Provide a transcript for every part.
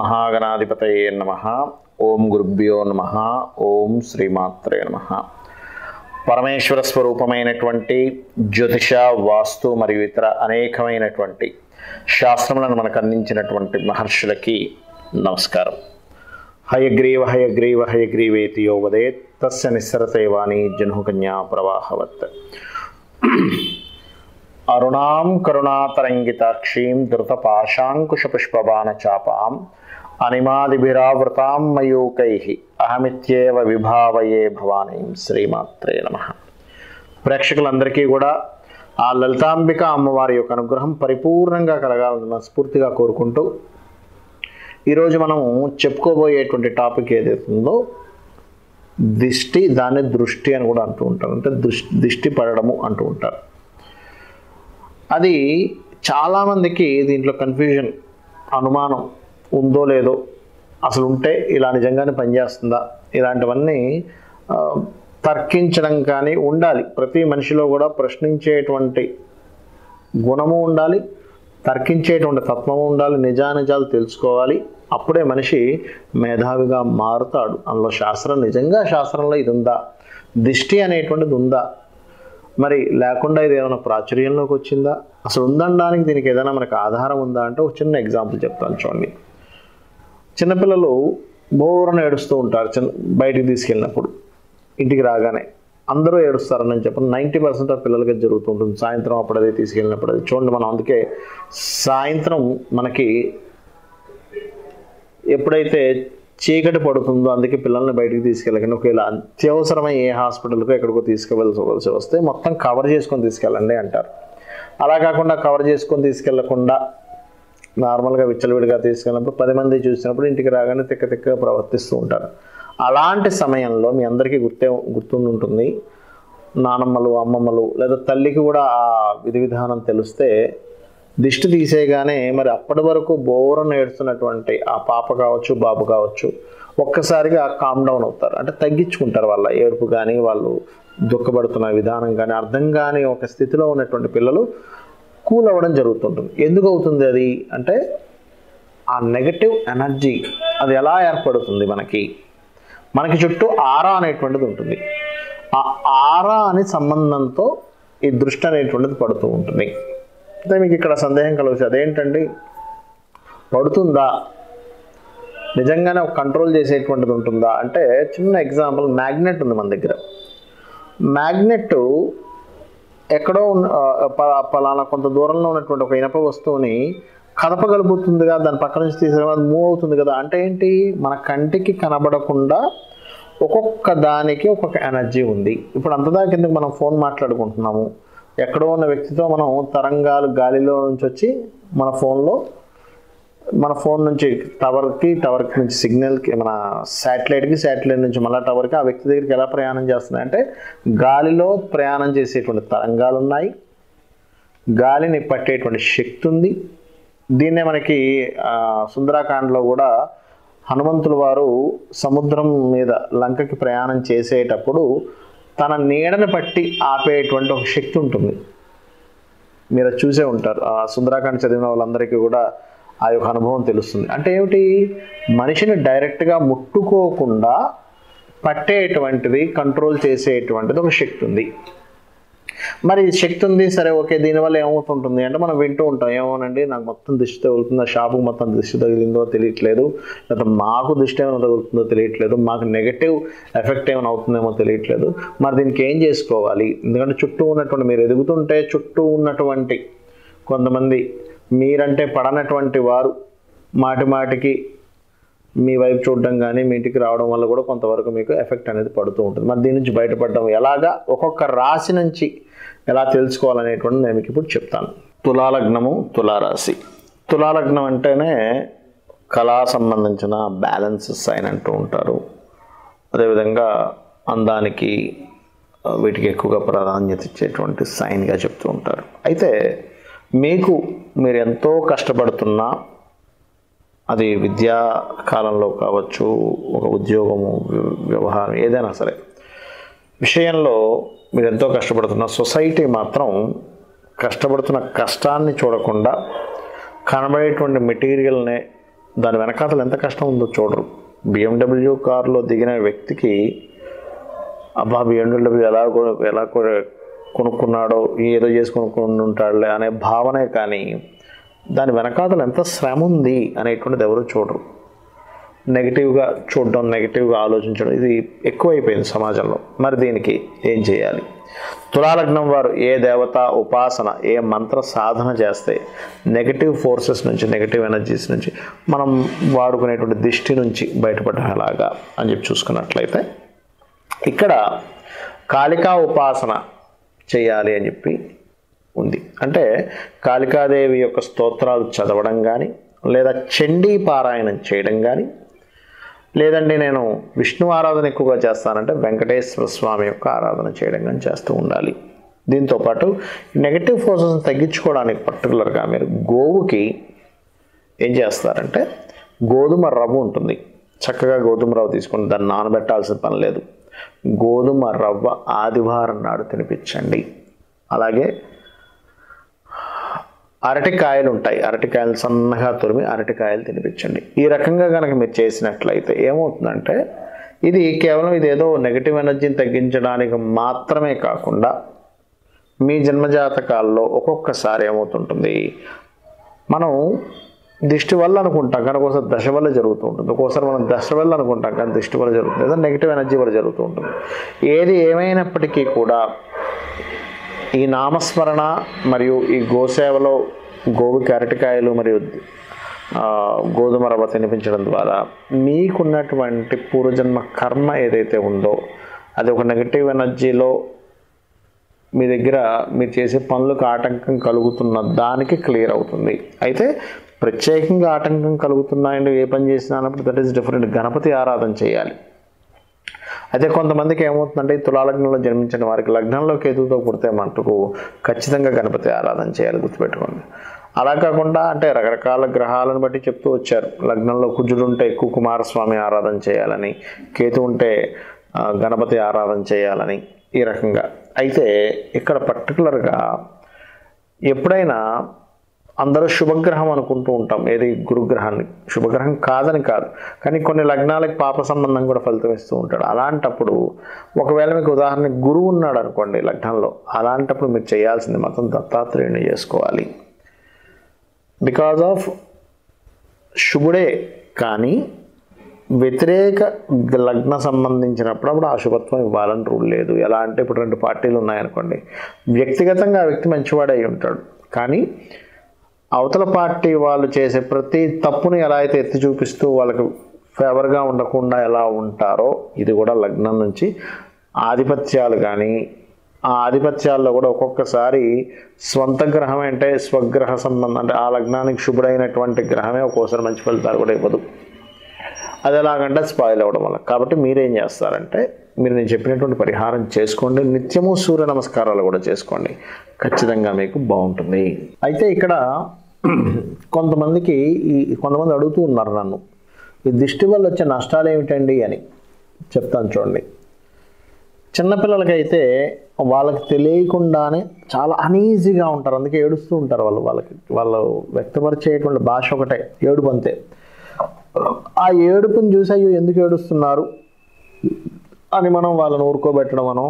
మహాగణాధిపతయే నమః. ఓం గురుభ్యో నమః. ఓం శ్రీమాత్రే నమః. పరమేశ్వర స్వరూపమైనటువంటి జ్యోతిష, వాస్తు మరియు ఇతర అనేకమైనటువంటి శాస్త్రములను మనకు అందించినటువంటి మహర్షులకి నమస్కారం. హయగ్రీవ హయగ్రీవ హయగ్రీవేతి యో వదేత్ తస్య నిస్సరతే వాణి జహ్నుకన్యా ప్రవాహవత్. అరుణాం కరుణాతరంగితాక్షీం ధృతపాశాంకుశపుష్పబాణచాపాం అనిమాదిభిరావృతాం మయూకైః అహమిత్యేవ విభావయే భవానీం. శ్రీమాత్రే నమః. ప్రేక్షకులందరికీ కూడా ఆ లలితాంబిక అమ్మవారి యొక్క అనుగ్రహం పరిపూర్ణంగా కలగాలని మనస్ఫూర్తిగా కోరుకుంటూ ఈరోజు మనం చెప్పుకోబోయేటువంటి టాపిక్ ఏదైతుందో దిష్టి, దాన్ని దృష్టి అని కూడా అంటూ ఉంటారు. అంటే దిష్టి పడడము అంటూ ఉంటారు. అది చాలామందికి దీంట్లో కన్ఫ్యూజన్, అనుమానం ఉందో లేదో, అసలు ఉంటే ఇలా నిజంగానే పనిచేస్తుందా, ఇలాంటివన్నీ తర్కించడం కానీ ఉండాలి. ప్రతి మనిషిలో కూడా ప్రశ్నించేటువంటి గుణము ఉండాలి, తర్కించేటువంటి తత్వము ఉండాలి, నిజానిజాలు తెలుసుకోవాలి. అప్పుడే మనిషి మేధావిగా మారుతాడు. అందులో శాస్త్రం, నిజంగా శాస్త్రంలో ఇది ఉందా, దిష్టి అనేటువంటిది ఉందా, మరి లేకుండా ఇది ఏమైనా ప్రాచుర్యంలోకి వచ్చిందా, అసలు ఉందనడానికి దీనికి ఏదైనా మనకు ఆధారం ఉందా అంటే ఒక చిన్న ఎగ్జాంపుల్ చెప్తాను చూడండి. చిన్నపిల్లలు బోరను ఏడుస్తూ ఉంటారు. బయటికి తీసుకెళ్ళినప్పుడు ఇంటికి రాగానే అందరూ ఏడుస్తారని నేను చెప్పను. 90% ఆఫ్ పిల్లలకి జరుగుతూ ఉంటుంది. సాయంత్రం అప్పుడు అదే తీసుకెళ్ళినప్పుడు అది చూడండి. మనం అందుకే సాయంత్రం మనకి ఎప్పుడైతే చీకటి పడుతుందో అందుకే పిల్లల్ని బయటికి తీసుకెళ్ళకండి. ఒకవేళ అత్యవసరమై ఏ హాస్పిటల్కో ఎక్కడికో తీసుకువెళ్ళవలసి వస్తే మొత్తం కవర్ చేసుకొని తీసుకెళ్ళండి అంటారు. అలా కాకుండా కవర్ చేసుకొని తీసుకెళ్లకుండా నార్మల్గా విచ్చలవిడిగా తీసుకెళ్ళినప్పుడు 10 మంది చూసినప్పుడు ఇంటికి రాగానే తిక్కగా ప్రవర్తిస్తూ ఉంటారు. అలాంటి సమయంలో మీ అందరికీ గుర్తుంటుంది, నానమ్మలు, అమ్మమ్మలు లేదా తల్లికి కూడా ఆ విధి విధానం తెలిస్తే దిష్టి తీసేయగానే మరి అప్పటి వరకు బోరను ఏడుస్తున్నటువంటి ఆ పాప కావచ్చు, బాబు కావచ్చు, ఒక్కసారిగా కామ్ డౌన్ అవుతారు. అంటే తగ్గించుకుంటారు వాళ్ళ ఏడుపు కానీ, వాళ్ళు దుఃఖపడుతున్న విధానం కానీ అర్థం కాని ఒక స్థితిలో ఉన్నటువంటి పిల్లలు కూల్ అవ్వడం జరుగుతుంటుంది. ఎందుకు అవుతుంది అది అంటే ఆ నెగటివ్ ఎనర్జీ అది ఎలా ఏర్పడుతుంది, మనకి చుట్టూ ఆరా అనేటువంటిది ఉంటుంది. ఆ ఆరా అనే సంబంధంతో ఈ దృష్టి అనేటువంటిది పడుతూ ఉంటుంది. అయితే మీకు ఇక్కడ సందేహం కలగచ్చు, అదేంటండి పడుతుందా, నిజంగానే ఒక కంట్రోల్ చేసేటువంటిది ఉంటుందా అంటే చిన్న ఎగ్జాంపుల్, మ్యాగ్నెట్ ఉంది మన దగ్గర. మ్యాగ్నెట్ ఎక్కడో పలానా కొంత దూరంలో ఉన్నటువంటి ఒక ఇనప వస్తువుని కదపగలుగుతుందిగా, దాని పక్క నుంచి తీసేయడం అది మూవ్ అవుతుంది కదా. అంటే ఏంటి, మన కంటికి కనబడకుండా ఒక్కొక్క దానికి ఒక్కొక్క ఎనర్జీ ఉంది. ఇప్పుడు అంతదాకా కిందకి మనం ఫోన్ మాట్లాడుకుంటున్నాము, ఎక్కడో ఉన్న వ్యక్తితో మనం తరంగాలు గాలిలో నుంచి వచ్చి మన ఫోన్ నుంచి టవర్కి నుంచి సిగ్నల్కి, మన శాటిలైట్ నుంచి మళ్ళీ టవర్కి, ఆ వ్యక్తి దగ్గరికి ఎలా ప్రయాణం చేస్తున్నాయి అంటే గాలిలో ప్రయాణం చేసేటువంటి తరంగాలు ఉన్నాయి, గాలిని పట్టేటువంటి శక్తి ఉంది. దీన్నే మనకి సుందరాకాండలో కూడా హనుమంతుల వారు సముద్రం మీద లంకకి ప్రయాణం చేసేటప్పుడు తన నీడని పట్టి ఆపేటువంటి ఒక శక్తి ఉంటుంది. మీరు చూసే ఉంటారు. ఆ సుందరాకాండ చదివిన వాళ్ళందరికీ కూడా ఆ యొక్క అనుభవం తెలుస్తుంది. అంటే ఏమిటి, మనిషిని డైరెక్ట్గా ముట్టుకోకుండా పట్టేటువంటిది, కంట్రోల్ చేసేటువంటిది ఒక శక్తి ఉంది. మరి శక్తి ఉంది, సరే ఓకే, దీనివల్ల ఏమవుతుంటుంది అంటే మనం వింటూ ఉంటాం, ఏమోనండి నాకు మొత్తం దిష్టి తగులుతుందో, షాపుకి మొత్తం దిష్టి తగిలిందో తెలియట్లేదు, లేదా మాకు దిష్టి ఏమైనా తగులుతుందో తెలియట్లేదు, మాకు నెగటివ్ ఎఫెక్ట్ ఏమైనా అవుతుందేమో తెలియట్లేదు, మరి దీనికి ఏం చేసుకోవాలి. ఎందుకంటే చుట్టూ ఉన్నటువంటి, మీరు ఎదుగుతుంటే చుట్టూ ఉన్నటువంటి కొంతమంది మీరంటే పడనటువంటి వారు మాటికి మీ వైపు చూడడం కానీ మీ ఇంటికి రావడం వల్ల కూడా కొంతవరకు మీకు ఎఫెక్ట్ అనేది పడుతూ ఉంటుంది. మరి దీని నుంచి బయటపడడం ఎలాగా, ఒక్కొక్క రాశి నుంచి ఎలా తెలుసుకోవాలనేటువంటి నేను మీకు ఇప్పుడు చెప్తాను. తులాలగ్నము, తులారాశి. తులాలగ్నం అంటేనే కళా సంబంధించిన బ్యాలెన్స్ సైన్ అంటూ ఉంటారు. అదేవిధంగా అందానికి వీటికి ఎక్కువగా ప్రాధాన్యత ఇచ్చేటువంటి సైన్గా చెప్తూ ఉంటారు. అయితే మీరు ఎంతో కష్టపడుతున్నా, అది విద్యా కాలంలో కావచ్చు, ఒక ఉద్యోగము, వ్యవహారం ఏదైనా సరే విషయంలో మీరు ఎంతో కష్టపడుతున్న సొసైటీ మాత్రం కష్టపడుతున్న కష్టాన్ని చూడకుండా కనబడేటువంటి మెటీరియల్నే దాని వెనకాతలు ఎంత కష్టం ఉందో చూడరు. BMW కారులో దిగిన వ్యక్తికి అబ్బా BMW ఎలా కొనుక్కున్నాడో, ఏదో చేసి కొనుక్కొని ఉంటాడులే అనే భావనే కానీ దాని వెనకాతలు ఎంత శ్రమ ఉంది అనేటువంటిది ఎవరు చూడరు. నెగిటివ్గా చూడడం, నెగిటివ్గా ఆలోచించడం ఇది ఎక్కువైపోయింది సమాజంలో. మరి దీనికి ఏం చేయాలి? తులాలగ్నం వారు ఏ దేవత ఉపాసన, ఏ మంత్ర సాధన చేస్తే నెగిటివ్ ఫోర్సెస్ నుంచి, నెగిటివ్ ఎనర్జీస్ నుంచి మనం వాడుకునేటువంటి దిష్టి నుంచి బయటపడడం ఎలాగా అని చెప్పి చూసుకున్నట్లయితే ఇక్కడ కాళికా ఉపాసన చేయాలి అని చెప్పి ఉంది. అంటే కాళికాదేవి యొక్క స్తోత్రాలు చదవడం కానీ, లేదా చండీ పారాయణం చేయడం కానీ, లేదండి నేను విష్ణు ఆరాధన ఎక్కువగా చేస్తానంటే వెంకటేశ్వర స్వామి యొక్క ఆరాధన చేయడం కానీ చేస్తూ ఉండాలి. దీంతోపాటు నెగటివ్ ఫోర్సెస్ని తగ్గించుకోవడానికి పర్టికులర్గా మీరు గోవుకి ఏం చేస్తారంటే గోధుమ రవ్వ ఉంటుంది, చక్కగా గోధుమ రవ్వ తీసుకొని దాన్ని నానబెట్టాల్సిన పని లేదు. గోధుమ రవ్వ ఆదివారం నాడు తినిపించండి. అలాగే అరటికాయలు ఉంటాయి, అరటికాయలు సన్నగా తురిమి అరటికాయలు తినిపించండి. ఈ రకంగా కనుక మీరు చేసినట్లయితే ఏమవుతుందంటే ఇది కేవలం ఇదేదో నెగిటివ్ ఎనర్జీని తగ్గించడానికి మాత్రమే కాకుండా మీ జన్మజాతకాల్లో ఒక్కొక్కసారి ఏమవుతుంటుంది, మనం దిష్టి వల్ల అనుకుంటాం కానీ ఒక్కోసారి దశ వల్ల జరుగుతూ ఉంటుంది. ఒక్కోసారి మనం దశ వల్ల అనుకుంటాం కానీ దిష్టి వల్ల జరుగుతుంది, లేదా నెగిటివ్ ఎనర్జీ వల్ల జరుగుతూ ఉంటుంది. ఏది ఏమైనప్పటికీ కూడా ఈ నామస్మరణ మరియు ఈ గోసేవలో గోవుకి అరటికాయలు మరియు గోధుమ రవ్వ తినిపించడం ద్వారా మీకున్నటువంటి పూర్వజన్మ కర్మ ఏదైతే ఉందో అది ఒక నెగిటివ్ ఎనర్జీలో మీ దగ్గర మీరు చేసే పనులకు ఆటంకం కలుగుతున్న దానికి క్లియర్ అవుతుంది. అయితే ప్రత్యేకంగా ఆటంకం కలుగుతున్నాయండి ఏ పని చేసినా అన్నప్పుడు దట్ ఈస్ డిఫరెంట్. గణపతి ఆరాధన చేయాలి. అయితే కొంతమందికి ఏమవుతుందంటే ఈ తులాలగ్నంలో జన్మించిన వారికి లగ్నంలో కేతువుతో పుడితే మటుకు ఖచ్చితంగా గణపతి ఆరాధన చేయాలి, గుర్తుపెట్టుకోండి. అలా కాకుండా అంటే రకరకాల గ్రహాలను బట్టి చెప్తూ వచ్చారు. లగ్నంలో కుజుడు ఉంటే ఎక్కువ కుమారస్వామి ఆరాధన చేయాలని, కేతు ఉంటే గణపతి ఆరాధన చేయాలని, ఈ రకంగా. అయితే ఇక్కడ పర్టికులర్గా ఎప్పుడైనా అందరూ శుభగ్రహం అనుకుంటూ ఉంటాం, ఏది గురుగ్రహాన్ని. శుభగ్రహం కాదని కాదు, కానీ కొన్ని లగ్నాలకు పాప సంబంధం కూడా ఫలితం ఇస్తూ ఉంటాడు. అలాంటప్పుడు ఒకవేళ మీకు ఉదాహరణకి గురువు ఉన్నాడు అనుకోండి లగ్నంలో, అలాంటప్పుడు మీరు చేయాల్సింది మాత్రం దత్తాత్రేయుని చేసుకోవాలి. బికాజ్ ఆఫ్ శుభుడే, కానీ వ్యతిరేక లగ్న సంబంధించినప్పుడు అప్పుడు ఆ శుభత్వం ఇవ్వాలని రూల్ లేదు. ఎలా అంటే ఇప్పుడు 2 పార్టీలు ఉన్నాయనుకోండి, వ్యక్తిగతంగా ఆ వ్యక్తి మంచివాడై ఉంటాడు, కానీ అవతల పార్టీ వాళ్ళు చేసే ప్రతి తప్పుని ఎలా అయితే ఎత్తి చూపిస్తూ వాళ్ళకి ఫేవర్గా ఉండకుండా ఎలా ఉంటారో, ఇది కూడా లగ్నం నుంచి ఆధిపత్యాలు కానీ ఆ ఆధిపత్యాల్లో కూడా ఒక్కొక్కసారి స్వంత గ్రహం అంటే స్వగ్రహ సంబంధం అంటే ఆ లగ్నానికి శుభుడైనటువంటి గ్రహమే ఒక్కోసారి మంచి ఫలితాలు కూడా ఇవ్వదు. అది ఎలాగంటే స్పాయిల్ అవ్వడం వల్ల. కాబట్టి మీరేం చేస్తారంటే మీరు నేను చెప్పినటువంటి పరిహారం చేసుకోండి, నిత్యము సూర్య నమస్కారాలు కూడా చేసుకోండి, ఖచ్చితంగా మీకు బాగుంటుంది. అయితే ఇక్కడ కొంతమంది అడుగుతూ ఉన్నారు నన్ను, ఈ దిష్టి వల్ల వచ్చే నష్టాలు ఏమిటండి అని చెప్తాను చూడండి. చిన్నపిల్లలకైతే వాళ్ళకి తెలియకుండానే చాలా అనీజీగా ఉంటారు, అందుకే ఏడుస్తూ ఉంటారు. వాళ్ళు వ్యక్తపరిచేటువంటి భాష ఒకటే ఏడుపు, అంతే. ఆ ఏడుపుని చూసి అయ్యో ఎందుకు ఏడుస్తున్నారు అని మనం వాళ్ళని ఊరుకోబెట్టడం, మనం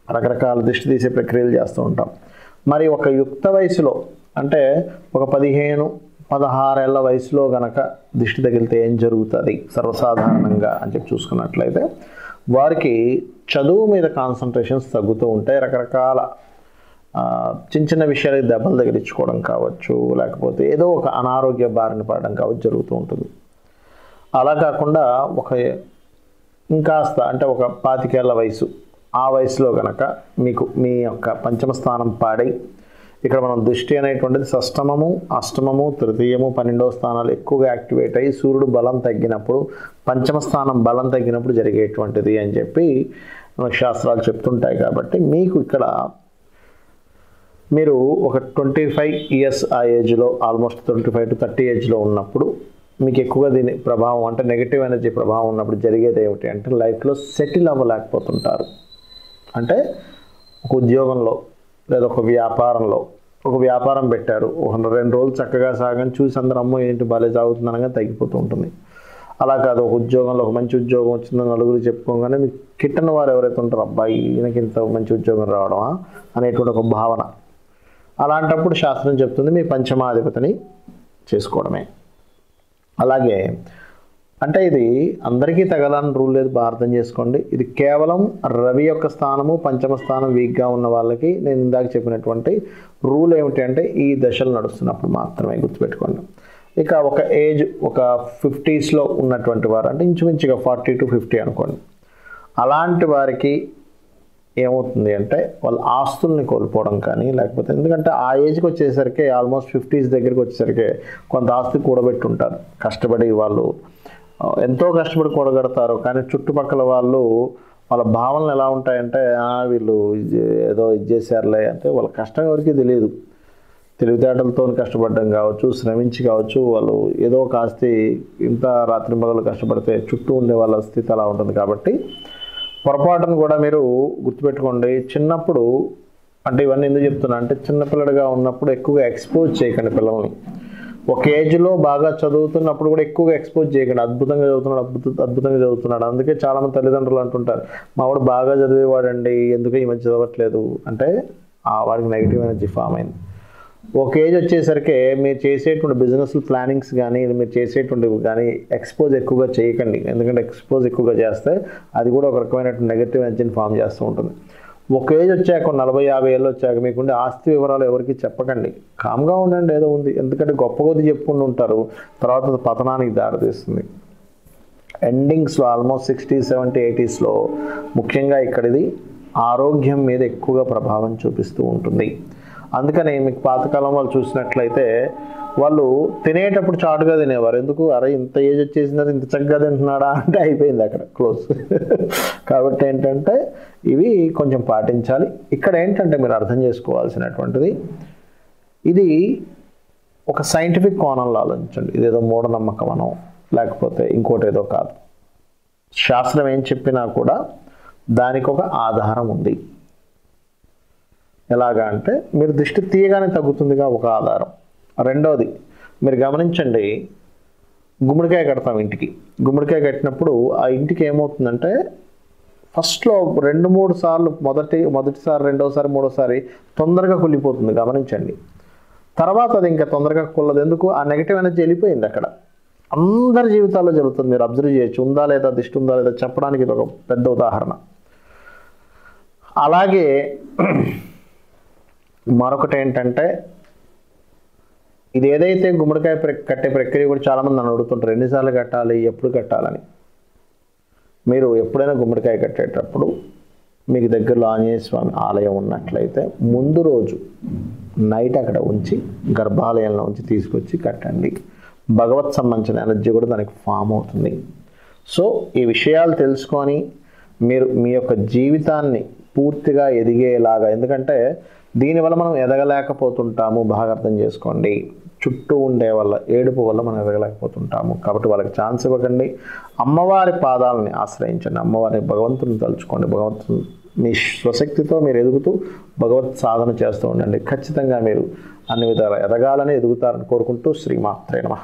రకరకాల దిష్టి తీసే ప్రక్రియలు చేస్తూ ఉంటాం. మరి ఒక యుక్త వయసులో అంటే ఒక 15-16 ఏళ్ల వయసులో గనక దిష్టి తగిలితే ఏం జరుగుతుంది సర్వసాధారణంగా అని చెప్పి చూసుకున్నట్లయితే వారికి చదువు మీద కాన్సన్ట్రేషన్స్ తగ్గుతూ ఉంటాయి. రకరకాల చిన్న చిన్న విషయాలకి దెబ్బలు తగిలించుకోవడం కావచ్చు, లేకపోతే ఏదో ఒక అనారోగ్య బారిన పడడం కావచ్చు జరుగుతూ ఉంటుంది. అలా కాకుండా ఇంకాస్త అంటే ఒక 25 ఏళ్ల వయసు, ఆ వయసులో కనుక మీకు మీ యొక్క పంచమ స్థానం పాడై, ఇక్కడ మనం దృష్టి అనేటువంటిది షష్టమము, అష్టమము, తృతీయము, 12వ స్థానాలు ఎక్కువగా యాక్టివేట్ అయ్యి సూర్యుడు బలం తగ్గినప్పుడు, పంచమ స్థానం బలం తగ్గినప్పుడు జరిగేటువంటిది అని చెప్పి శాస్త్రాలు చెప్తుంటాయి. కాబట్టి మీకు ఇక్కడ మీరు ఒక 25 ఇయర్స్ ఆ ఏజ్లో, ఆల్మోస్ట్ 25 to 30 ఏజ్లో ఉన్నప్పుడు మీకు ఎక్కువగా దీని ప్రభావం అంటే నెగిటివ్ ఎనర్జీ ప్రభావం ఉన్నప్పుడు జరిగేది ఏమిటి అంటే లైఫ్లో సెటిల్ అవ్వలేకపోతుంటారు. అంటే ఒక ఉద్యోగంలో లేదా ఒక వ్యాపారంలో ఒక వ్యాపారం పెట్టారు, ఒక 2 రోజులు చక్కగా సాగని చూసి అందరూ అమ్మో ఏంటి బాలే సాగుతుందనగా తగ్గిపోతూ ఉంటుంది. అలా కాదు, ఒక ఉద్యోగంలో ఒక మంచి ఉద్యోగం వచ్చిందని నలుగురు చెప్పుకోగానే మీకు కిట్టని వారు ఎవరైతే ఉంటారో అబ్బాయి ఈయనకి ఇంత మంచి ఉద్యోగం రావడమా అనేటువంటి ఒక భావన. అలాంటప్పుడు శాస్త్రం చెప్తుంది మీ పంచమాధిపతిని చేసుకోవడమే. అలాగే అంటే ఇది అందరికీ తగలని రూల్ లేదు, బాగా అర్థం చేసుకోండి. ఇది కేవలం రవి యొక్క స్థానము పంచమ స్థానం వీక్గా ఉన్న వాళ్ళకి నేను ఇందాక చెప్పినటువంటి రూల్ ఏమిటి అంటే ఈ దశలు నడుస్తున్నప్పుడు మాత్రమే గుర్తుపెట్టుకోండి. ఇక ఒక ఏజ్ ఒక 50స్లో ఉన్నటువంటి వారు అంటే ఇంచుమించుగా 40 to 50 అనుకోండి, అలాంటి వారికి ఏమవుతుంది అంటే వాళ్ళ ఆస్తుల్ని కోల్పోవడం కానీ లేకపోతే ఎందుకంటే ఆ ఏజ్కి వచ్చేసరికి ఆల్మోస్ట్ 50s దగ్గరికి వచ్చేసరికి కొంత ఆస్తి కూడబెట్టి ఉంటారు, కష్టపడి వాళ్ళు ఎంతో కష్టపడి కూడగడతారు. కానీ చుట్టుపక్కల వాళ్ళు వాళ్ళ భావనలు ఎలా ఉంటాయంటే వీళ్ళు ఏదో ఇది చేశారులే అంటే వాళ్ళ కష్టం ఎవరికి తెలియదు. తెలివితేటలతో కష్టపడడం కావచ్చు, శ్రమించి కావచ్చు, వాళ్ళు ఏదో ఒక ఆస్తి ఇంత రాత్రి పగలు కష్టపడితే చుట్టూ ఉండే వాళ్ళ స్థితి అలా ఉంటుంది. కాబట్టి పొరపాటును కూడా మీరు గుర్తుపెట్టుకోండి. చిన్నప్పుడు అంటే ఇవన్నీ ఎందుకు చెప్తున్నా అంటే చిన్నపిల్లడిగా ఉన్నప్పుడు ఎక్కువగా ఎక్స్పోజ్ చేయకండి పిల్లల్ని. ఒక ఏజ్లో బాగా చదువుతున్నప్పుడు కూడా ఎక్కువగా ఎక్స్పోజ్ చేయకండి. అద్భుతంగా చదువుతున్నాడు. అందుకే చాలామంది తల్లిదండ్రులు అంటుంటారు మా వాడు బాగా చదివేవాడండి ఎందుకు ఈ మధ్య చదవట్లేదు అంటే వాడికి నెగిటివ్ ఎనర్జీ ఫామ్ అయింది. ఒక ఏజ్ వచ్చేసరికి మీరు చేసేటువంటి బిజినెస్ ప్లానింగ్స్ కానీ మీరు చేసేటువంటివి కానీ ఎక్స్పోజ్ ఎక్కువగా చేయకండి. ఎందుకంటే ఎక్స్పోజ్ ఎక్కువగా చేస్తే అది కూడా ఒక రకమైనటువంటి నెగిటివ్ ఎనర్జీని ఫామ్ చేస్తూ ఉంటుంది. ఒక ఏజ్ వచ్చాక 40-50 ఏళ్ళు వచ్చాక మీకుండే ఆస్తి వివరాలు ఎవరికి చెప్పకండి, కామ్గా ఉండండి, ఏదో ఉంది. ఎందుకంటే గొప్ప కొద్ది చెప్పుకుంటూ ఉంటారు, తర్వాత పతనానికి దారితీస్తుంది. ఎండింగ్స్లో ఆల్మోస్ట్ 60s, 70s, 80sలో ముఖ్యంగా ఇక్కడిది ఆరోగ్యం మీద ఎక్కువగా ప్రభావం చూపిస్తూ ఉంటుంది. అందుకని మీకు పాతకాలం వాళ్ళు చూసినట్లయితే వాళ్ళు తినేటప్పుడు చాటుగా తినేవారు. ఎందుకు అరే ఇంత ఏజ్ వచ్చేసిందా ఇంత చక్కగా తింటున్నాడా అంటే అయిపోయింది అక్కడ క్లోజ్. కాబట్టి ఏంటంటే ఇవి కొంచెం పాటించాలి. ఇక్కడ ఏంటంటే మీరు అర్థం చేసుకోవాల్సినటువంటిది ఇది ఒక సైంటిఫిక్ కోణంలో ఆలోచించండి. ఇదేదో మూఢనమ్మకమనో లేకపోతే ఇంకోటి ఏదో కాదు. శాస్త్రం ఏం చెప్పినా కూడా దానికి ఒక ఆధారం ఉంది. ఎలాగా అంటే మీరు దృష్టి తీయగానే తగ్గుతుందిగా ఒక ఆధారం. రెండవది మీరు గమనించండి, గుమ్మడికాయ కడతాం ఇంటికి. గుమ్మడికాయ కట్టినప్పుడు ఆ ఇంటికి ఏమవుతుందంటే ఫస్ట్లో 2-3 సార్లు మొదటిసారి రెండోసారి మూడోసారి తొందరగా కుళ్ళిపోతుంది, గమనించండి. తర్వాత అది ఇంకా తొందరగా కుల్లదు. ఎందుకు? ఆ నెగిటివ్ ఎనర్జీ వెళ్ళిపోయింది అక్కడ. అందరి జీవితాల్లో జరుగుతుంది, మీరు అబ్జర్వ్ చేయొచ్చు. ఉందా లేదా దిష్టి ఉందా లేదా చెప్పడానికి ఇది ఒక పెద్ద ఉదాహరణ. అలాగే మరొకటి ఏంటంటే ఇది ఏదైతే గుమ్మడికాయ కట్టే ప్రక్రియ కూడా చాలామంది నన్ను అడుగుతుంటారు ఎన్నిసార్లు కట్టాలి, ఎప్పుడు కట్టాలని. మీరు ఎప్పుడైనా గుమ్మడికాయ కట్టేటప్పుడు మీకు దగ్గరలో ఆంజనేయ స్వామి ఆలయం ఉన్నట్లయితే ముందు రోజు నైట్ అక్కడ ఉంచి గర్భాలయంలో ఉంచి తీసుకొచ్చి కట్టండి. భగవత్ సంబంధించిన ఎనర్జీ కూడా దానికి ఫామ్ అవుతుంది. సో ఈ విషయాలు తెలుసుకొని మీరు మీ యొక్క జీవితాన్ని పూర్తిగా ఎదిగేలాగా, ఎందుకంటే దీనివల్ల మనం ఎదగలేకపోతుంటాము, బాగా అర్థం చేసుకోండి. చుట్టూ ఉండే వల్ల ఏడుపు వల్ల మనం ఎదగలేకపోతుంటాము. కాబట్టి వాళ్ళకి ఛాన్స్ ఇవ్వకండి. అమ్మవారి పాదాలని ఆశ్రయించండి, అమ్మవారిని భగవంతుని తలుచుకోండి. భగవంతుని మీ స్వశక్తితో మీరు ఎదుగుతూ భగవత్ సాధన చేస్తూ ఉండండి. ఖచ్చితంగా మీరు అన్ని విధాలు ఎదగాలని ఎదుగుతారని కోరుకుంటూ శ్రీమాత్రే నమః.